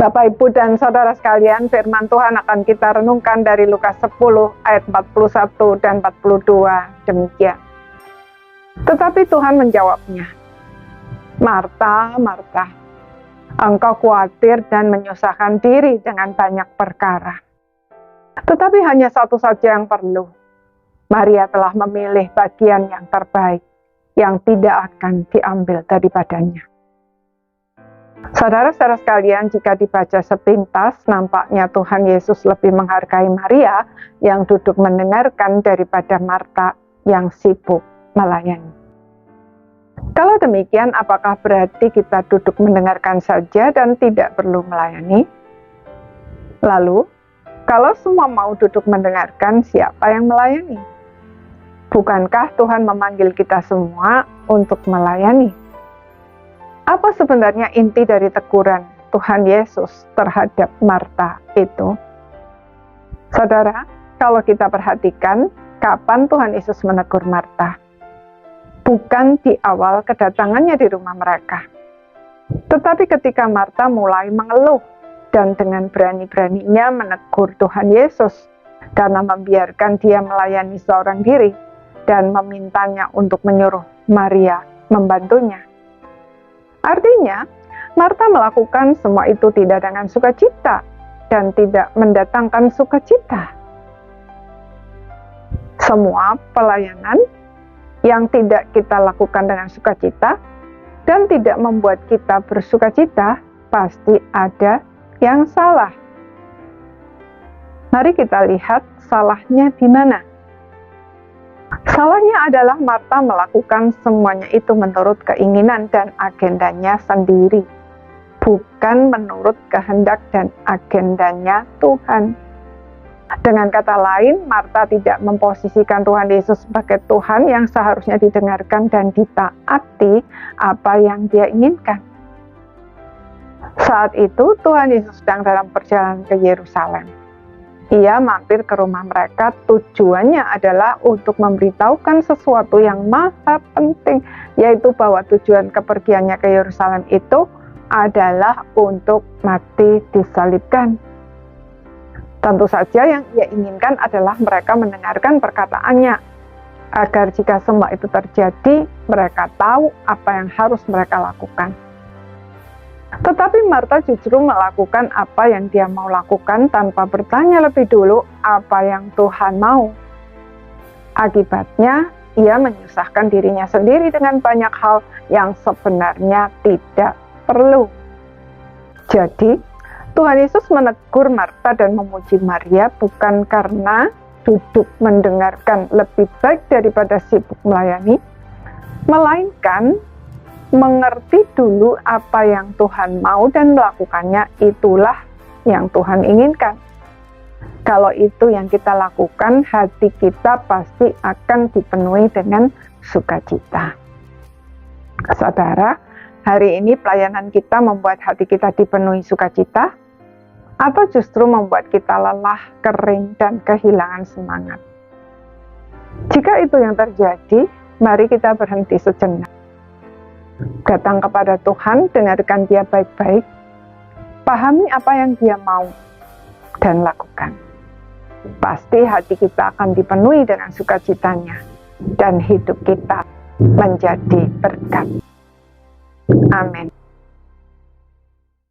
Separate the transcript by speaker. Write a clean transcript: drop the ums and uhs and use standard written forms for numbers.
Speaker 1: Bapak, Ibu, dan Saudara sekalian, firman Tuhan akan kita renungkan dari Lukas 10 ayat 41 dan 42 demikian. Tetapi Tuhan menjawabnya, "Marta, Marta, engkau khawatir dan menyusahkan diri dengan banyak perkara. Tetapi hanya satu saja yang perlu. Maria telah memilih bagian yang terbaik, yang tidak akan diambil daripadanya." Saudara-saudara sekalian, jika dibaca sepintas, nampaknya Tuhan Yesus lebih menghargai Maria yang duduk mendengarkan daripada Marta yang sibuk melayani. Kalau demikian, apakah berarti kita duduk mendengarkan saja dan tidak perlu melayani? Lalu, kalau semua mau duduk mendengarkan, siapa yang melayani? Bukankah Tuhan memanggil kita semua untuk melayani? Apa sebenarnya inti dari teguran Tuhan Yesus terhadap Marta itu? Saudara, kalau kita perhatikan, kapan Tuhan Yesus menegur Marta? Bukan di awal kedatangannya di rumah mereka. Tetapi ketika Marta mulai mengeluh dan dengan berani-beraninya menegur Tuhan Yesus karena membiarkan dia melayani seorang diri dan memintanya untuk menyuruh Maria membantunya. Artinya, Marta melakukan semua itu tidak dengan sukacita dan tidak mendatangkan sukacita. Semua pelayanan yang tidak kita lakukan dengan sukacita dan tidak membuat kita bersukacita, pasti ada yang salah. Mari kita lihat salahnya di mana. Salahnya adalah Marta melakukan semuanya itu menurut keinginan dan agendanya sendiri, bukan menurut kehendak dan agendanya Tuhan. Dengan kata lain, Marta tidak memposisikan Tuhan Yesus sebagai Tuhan yang seharusnya didengarkan dan ditaati apa yang dia inginkan. Saat itu Tuhan Yesus sedang dalam perjalanan ke Yerusalem. Ia mampir ke rumah mereka, tujuannya adalah untuk memberitahukan sesuatu yang maha penting, yaitu bahwa tujuan kepergiannya ke Yerusalem itu adalah untuk mati disalibkan. Tentu saja yang ia inginkan adalah mereka mendengarkan perkataannya, agar jika semua itu terjadi, mereka tahu apa yang harus mereka lakukan. Tetapi Marta justru melakukan apa yang dia mau lakukan tanpa bertanya lebih dulu apa yang Tuhan mau. Akibatnya, ia menyusahkan dirinya sendiri dengan banyak hal yang sebenarnya tidak perlu. Jadi, Tuhan Yesus menegur Marta dan memuji Maria bukan karena duduk mendengarkan lebih baik daripada sibuk melayani, melainkan mengerti dulu apa yang Tuhan mau dan melakukannya, itulah yang Tuhan inginkan. Kalau itu yang kita lakukan, hati kita pasti akan dipenuhi dengan sukacita. Saudara, hari ini pelayanan kita membuat hati kita dipenuhi sukacita, atau justru membuat kita lelah, kering, dan kehilangan semangat? Jika itu yang terjadi, mari kita berhenti sejenak. Datang kepada Tuhan, dengarkan dia baik-baik, pahami apa yang dia mau, dan lakukan. Pasti hati kita akan dipenuhi dengan sukacitanya, dan hidup kita menjadi berkat. Amin.